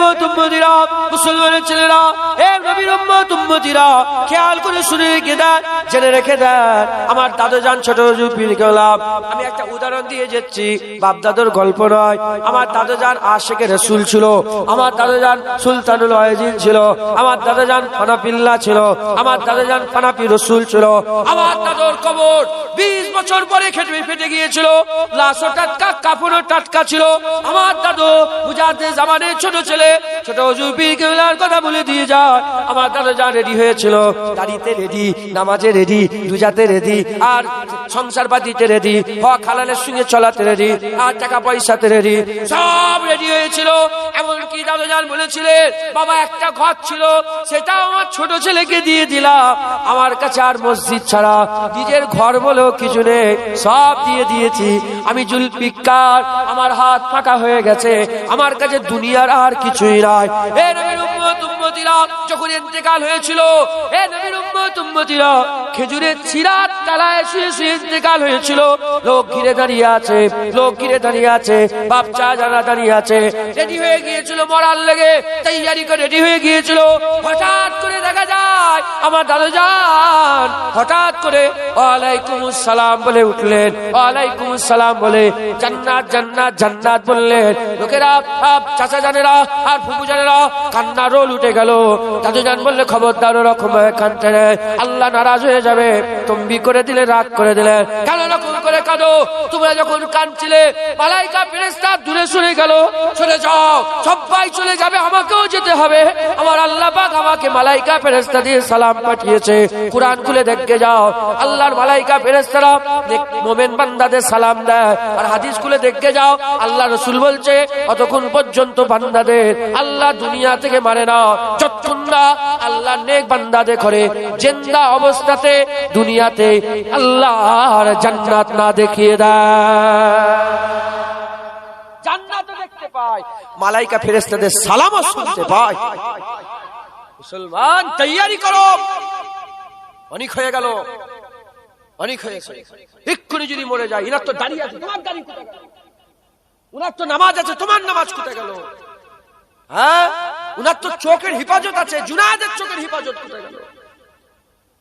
উম্মত উম্মতিরা, মুসলমানের ছেলেরা, হে নবীর উম্মত উম্মতিরা, খেয়াল করে শুনে রেখে দেন, জেনে রেখে দেন। আমার দাদুজান ছোট হুজুর পীর কেবলা, আমি একটা উদাহরণ দিয়ে যাচ্ছি, বাপ দাদুর গল্প নয়। আমার দাদুজান আশিকে রাসূল ছিল, আমার দাদুজান সুলতানুল ওয়াজিদ ছিল, আমার দাদুজান ফানাফিল্লাহ ছিল, আমার দাদুজান ফানাফি রাসূল ছিল। আমার দাদুর কবর 20 বছর পরে ফেটে গিয়েছিল, লাশও টাটকা, কাফনও টাটকা ছিল। আমার দাদু মুজাদ্দিদ জামানের ছোট ছেলে ছোট হুজুর পীর কেবলার কথা বলে দিয়ে যায়। আমার দাদুজান রেডি হয়েছিল, দাড়িতে রেডি, নামাজে রেডি, রোজাতে রেডি, আর সংসার পাতিতে রেডি, হক হালালের সঙ্গে চলাতে রেডি, আর টাকা পয়সাতে রেডি, সব রেডি হয়েছিল। এমনকি দাদুজান বলেছিলেন, বাবা একটা ঘর ছিল, সেটা আমার ছোট ছেলেকে দিয়ে দিলাম, আমার কাছে আর মসজিদ ছাড়া নিজের ঘর বলো কিছু নেই, সব দিয়ে দিয়েছি। আমি জুলফিকার, আমার হাত ফাঁকা হয়ে গেছে, আমার কাছে দুনিয়ার আর কিছুই নাই। হে নবীর উম্মত উম্মতিরা, যখন ইন্তেকাল হয়েছিল, হে নবীর উম্মত উম্মতিরা, খেজুরের চিরাত তলায় শুয়ে শুয়ে ইন্তেকাল হয়েছিল। লোক ঘিরে দাঁড়িয়ে আছে, লোক ঘিরে দাঁড়িয়ে আছে, বাচ্চা যারা দাঁড়িয়ে আছে, রেডি হয়ে গিয়েছিল মরার লেগে, তৈয়ারি করে রেডি হয়ে গিয়েছিল। হঠাৎ করে দেখা যায় আমার দাদুজান হঠাৎ করে ওয়ালাইকুম আসসালাম বলে উঠলেন, ওয়ালাইকুম আসসালাম বলে জান্নাত জান্নাত জান্নাত বললেন। লোকেরা, চাচা জানেরা আর ফুফু জানেরা, কান্না রোল উঠে গেল। দাদুজান বললে, খবরদার ওরকম কাঁদতে নেই, আল্লাহ নারাজ হয়ে যাবে। তম্বি করে দিলে, রাগ করে দিলেন, কেন এরকম করে কাঁদো? তোমরা যখন কাঁদছিলে মালাইকা ফেরেশতা দূরে সরে গেল, সরে যাও, সবাই চলে যাবে, আমাকেও যেতে হবে। আমার আল্লাহ পাক আমাকে মালাইকা ফেরেশতা দিয়ে সালাম পাঠিয়েছে। কুরআন খুলে দেখে যাও, আল্লাহর মালাইকা ফেরেশতারা মুমিন বান্দাদের সালাম দেয়। আর হাদিস খুলে দেখে যাও, আল্লাহ রাসূল বলছে, অতক্ষণ পর্যন্ত বান্দাদের আল্লাহ দুনিয়া থেকে মারে না, যতক্ষণ না আল্লাহ নেক বান্দাদের করে জিন্দা অবস্থাতে দুনিয়াতে আল্লাহর জান্নাত না দেখিয়ে দেয়। জান্নাত দেখতে পায়, মালাইকা ফেরেশতাদের সালামও শুনতে পায়। মুসলমান তৈয়ারি করো, অনেক হয়ে গেল, অনেক হয়েছে। এক্ষুনি যদি মরে যায়, ইনার তো দাঁড়িয়ে আছে, তোমার দাঁড়িয়ে কোথায় গেল? উনার তো নামাজ আছে, তোমার নামাজ কোথায় গেল? হ্যাঁ, উনার তো চোখের হেফাজত আছে, জুনায়েদের চোখের হেফাজত কোথায় গেল?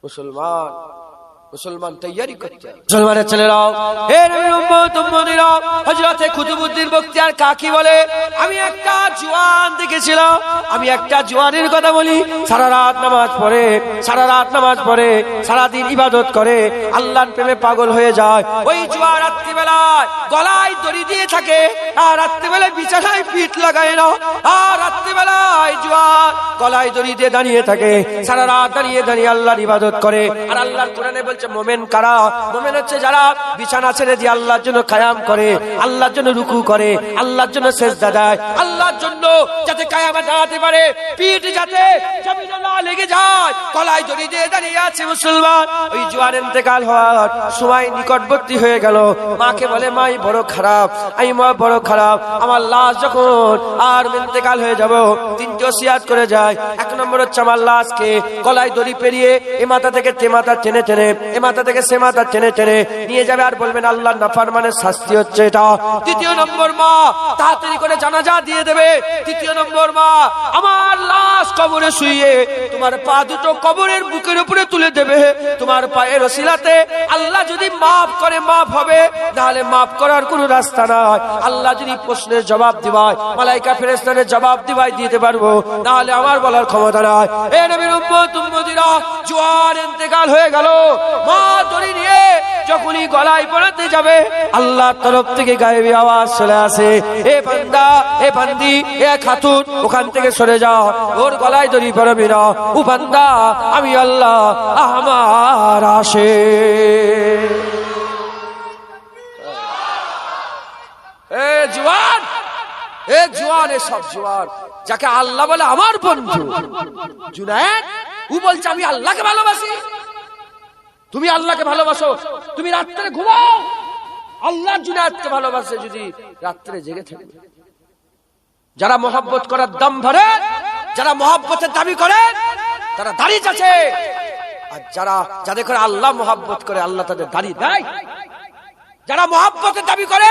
মুসলমান, মুসলমান তৈয়ারি করতে। মুসলমানের ছেলেরাও, হে নবীর উম্মত উম্মতিরা, হযরত কুতুবউদ্দিন বখতিয়ার কাকি বলে, আমি একটা জওয়ান দেখেছিলাম। আমি একটা জওয়ানের কথা বলি, সারা রাত নামাজ পড়ে, সারা রাত নামাজ পড়ে, সারা দিন ইবাদত করে, আল্লাহর প্রেমে পাগল হয়ে যায়। ওই জওয়ান রাত্রিবেলায় গলায় দড়ি দিয়ে থাকে, আর রাত্রিবেলায় বিছানায় পিঠ লাগায় না, আর রাত্রিবেলায় জওয়ান গলায় দড়ি দিয়ে দাঁড়িয়ে থাকে, সারা রাত দাঁড়িয়ে দাঁড়িয়ে আল্লাহর ইবাদত করে। আর আল্লাহর কোরআনে বলছে, মোমেন কারা? মোমেন হচ্ছে যারা বিছানা ছেড়ে দিয়ে আল্লাহর জন্য কায়াম করে, আল্লাহর জন্য রুকু করে, আল্লাহর জন্য সিজদা দেয়, আল্লাহর জন্য যাতে কায়ামে দাঁড়াতে পারে, পিঠ যাতে জমিনে না লেগে যায়, গলায় দড়ি দিয়ে দাঁড়িয়ে আছে। মুসলমান, ওই জওয়ান ইন্তেকাল হওয়ার সময় নিকটবর্তী হয়ে গেল। মাকে বলে, মা বড় খারাপ, আমি মা বড় খারাপ, আমার লাশ যখন আর ইন্তেকাল হয়ে যাব, তিনটি ওসিয়াত করে যায়। এক নম্বর হচ্ছে আমার লাশকে গলায় দড়ি পেরিয়ে এ মাথা থেকে তে মাথা টেনে টেনে, এ মাথা থেকে সে মাথা টেনে টেনে নিয়ে যাবে, আর বলবেন আল্লাহর নাফরমানের শাস্তি হচ্ছে এটা। দ্বিতীয় নম্বর, মা তাড়াতাড়ি করে জানাজা দিয়ে দেবে। তৃতীয় নম্বর, মা আমার লাশ কবরে শুইয়ে তোমার পা দুটো কবরের বুকের উপরে তুলে দেবে। তোমার পায়ের ওসিলাতে আল্লাহ যদি মাফ করে মাফ হবে, নাহলে মাফ করার কোনো রাস্তা নাই। আল্লাহ যদি প্রশ্নের জবাব দিবায়, মালাইকা ফেরেশতাদের জবাব দিবাই দিতে পারবো, নাহলে আমার বলার ক্ষমতা নাই। এ নবীর উম্মত উম্মতিরা, জওয়ান ইন্তেকাল হয়ে গেল। মা দড়ি নিয়ে যখনই গলায় পড়াতে যাবে, আল্লাহর তরফ থেকে গায়েবী আওয়াজ চলে আসে, এ বান্দা, এ বান্দি, এ খাতুন, ওখান থেকে সরে যাও, ওর গলায় দড়ি পড়াবি না। ও বান্দা, আমি আল্লাহ, আমার আসে। এ জওয়ান, এ জওয়ান, এ সব জওয়ান যাকে আল্লাহ বলে আমার বন্ধু, জুনায়েদ, ও বলছে আমি আল্লাহকে ভালোবাসি। তুমি আল্লাহকে ভালোবাসো, তুমি রাত্রে ঘুমাও, আল্লাহ জুনায়েদকে ভালোবাসে যদি রাত্রে জেগে থাকে। যারা মহব্বত করার দম ভরে, যারা মহব্বতের দাবি করে, তারা দাড়ি চাচে। আর যাদের করে আল্লাহ মহব্বত করে, আল্লাহ তাদের দাড়ি দেয়। যারা মহব্বতের দাবি করে,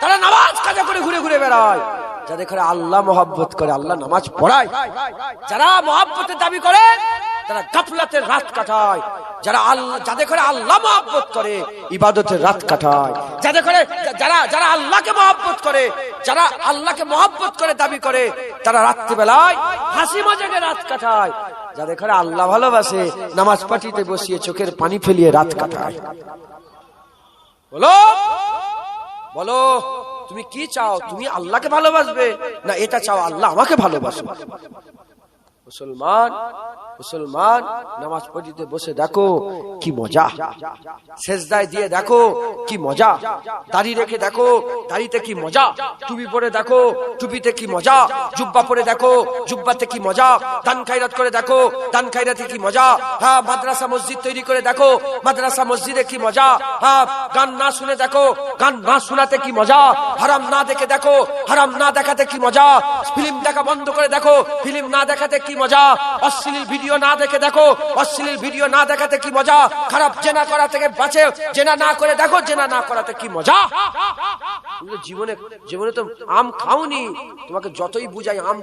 তারা নামাজ কাজা করে ঘুরে ঘুরে বেড়ায়। যাদের ঘরে আল্লাহ মহব্বত করে, আল্লাহ নামাজ পড়ায়। যারা মহব্বতের দাবি করে তারা গাফলাতের রাত কাটায়। যাদের ঘরে আল্লাহ মহব্বত করে ইবাদতের রাত কাটায়। যারা আল্লাহকে মহব্বত করে, যারা আল্লাহকে মহব্বত করে দাবি করে, তারা রাত্রিবেলায় হাসি মজাকে রাত কাটায়। যাদের ঘরে আল্লাহ ভালোবাসে নামাজ পাঠিতে বসিয়ে চোখের পানি ফেলিয়ে রাত কাটায়। বলো বলো তুমি কি চাও? তুমি আল্লাহকে ভালোবাসবে না এটা চাও আল্লাহ আমাকে ভালোবাসবে? মুসলমান নামাজ পড়িতে বসে দেখো কি মজা, সেজদায় দিয়ে দেখো কি মজা, দাড়ি রেখে দেখো দাড়িতে কি মজা, টুপি পরে দেখো টুপিতে কি মজা, জুব্বা পরে দেখো জুব্বাতে কি মজা, দান খায়রাত করে দেখো দান খায়রাতে কি মজা, হ্যাঁ মাদ্রাসা মসজিদ তৈরি করে দেখো মাদ্রাসা মসজিদে কি মজা, হ্যাঁ গান না শুনে দেখো গান না শোনাতে কি মজা, হারাম না দেখে দেখো হারাম না দেখাতে কি মজা, ফিল্ম দেখা বন্ধ করে দেখো ফিল্ম না দেখাতে কি মজা, অশ্লীল ভিডিও না দেখে দেখো অশ্লীল ভিডিও না দেখাতে কি মজা, খারাপ জেনা করা থেকে বাঁচে জেনা না করে দেখো জেনা না করাতে কি মজা। জীবনে তো আম খাওনি, তোমাকে যতই বুঝাই আম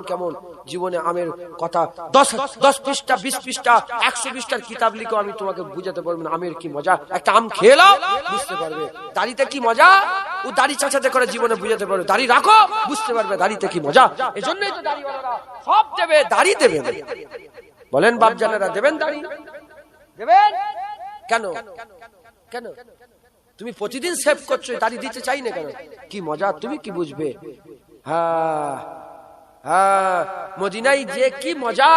কেমন জীবনে আমের কথা 10 পৃষ্ঠা 20 পৃষ্ঠা 100 পৃষ্ঠার কিতাব লিখো আমি তোমাকে বুঝাতে পারবো না আমের কি মজা। একটা আম খেয়ে নাও বুঝতে পারবে। দাড়িতে কি মজা ও দাড়ি চাচাতে করে জীবনে বুঝাতে পারবে। দাড়ি রাখো বুঝতে পারবে দাড়িতে কি মজা। এজন্যই তো দাড়িওয়ালারা সব দেবে, দাড়ি দেবে। বলেন বাপ জানেরা দেবেন দাড়ি দেবেন কেন? কেন তুমি প্রতিদিন সেভ করছো দাড়ি দিতে চাই না কেন? কি মজা তুমি কি বুঝবে? হ্যাঁ মদিনায় যে কি মজা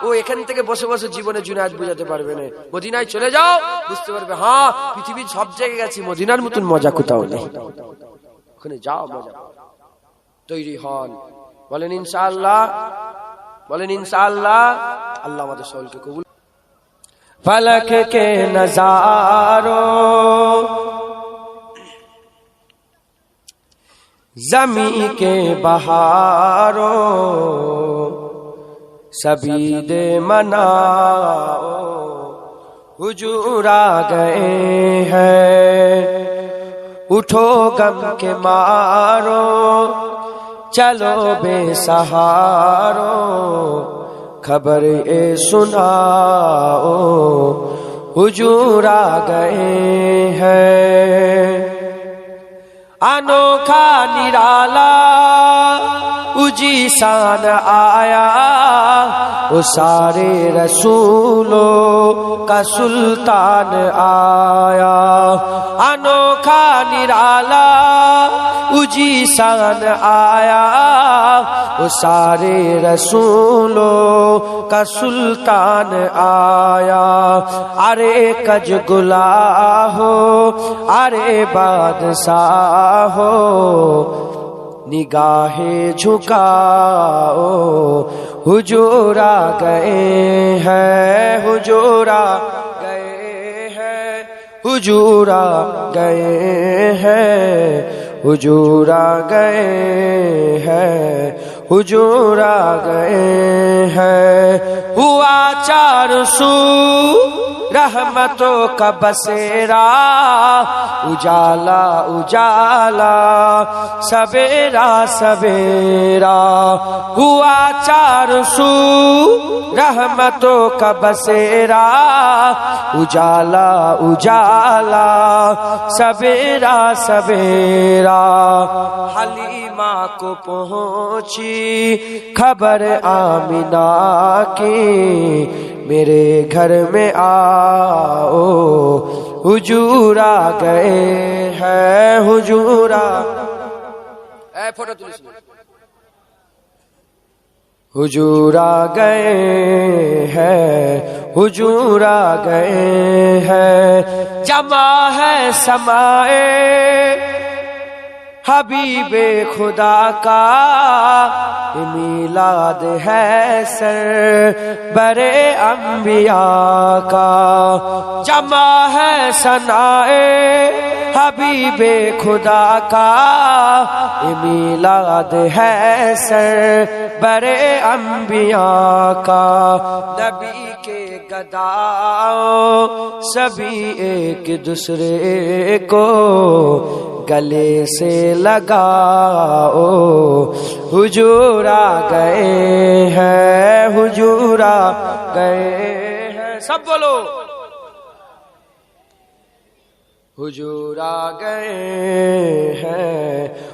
ও এখান থেকে বসে বসে জীবনে জুনায়েদ বুঝাতে পারবে না। মদিনায় চলে যাও বুঝতে পারবে হ্যাঁ পৃথিবীর সব জায়গায় গেছি মদিনার মতন মজা কোথাও নেই। ওখানে যাও মজা তৈরি হন। বলেন ইনশাআল্লাহ, বলেন ইনশাআল্লাহ। আল্লাহ আমাদের সকলকে কবুল। ফলক কে নজারো জমি के बहारों सभी दे मनाओ हुजूर आ गए हैं उठो गम के मारो चलो बेसहारो खबर ए सुनाओ हुजूर आ गए हैं। अनोखा निराला उजी शान आया वो सारे रसूलों का सुल्तान आया। अनोखा निराला उजी शान आया वो सारे रसूलों का सुल्तान आया। अरे कज गुला हो अरे बादशाह हो निगाहे झुकाओ हुजूर आ गए हैं हुजूर आ गए हैं हुजूर आ गए हैं हुजूर आ गए हैं हुजूर आ गए हैं। हुआ चारों सू रहमतों का बसेरा उजाला उजाला सवेरा सवेरा। हुआ चारों सू रहमतों का बसेरा उजाला उजाला सवेरा सवेरा। हलीमा को पहुंची खबर आमिना की मेरे घर में आओ हुजूर आ गए हैं हुजूर आ फोटो तुलिस हुजूर आ गए हैं हुजूर आ गए हैं। जमा है समाए हबीबे खुदा का मिलाद है सर बरे अंबिया का। जमा है सनाए हबीबे खुदा का मिलाद है सर बरे अंबिया का। नबी के गदाओं सभी एक दूसरे को گلے سے لگاؤ حضور آ گئے ہیں حضور آ گئے ہیں سب بولو حضور آ گئے ہیں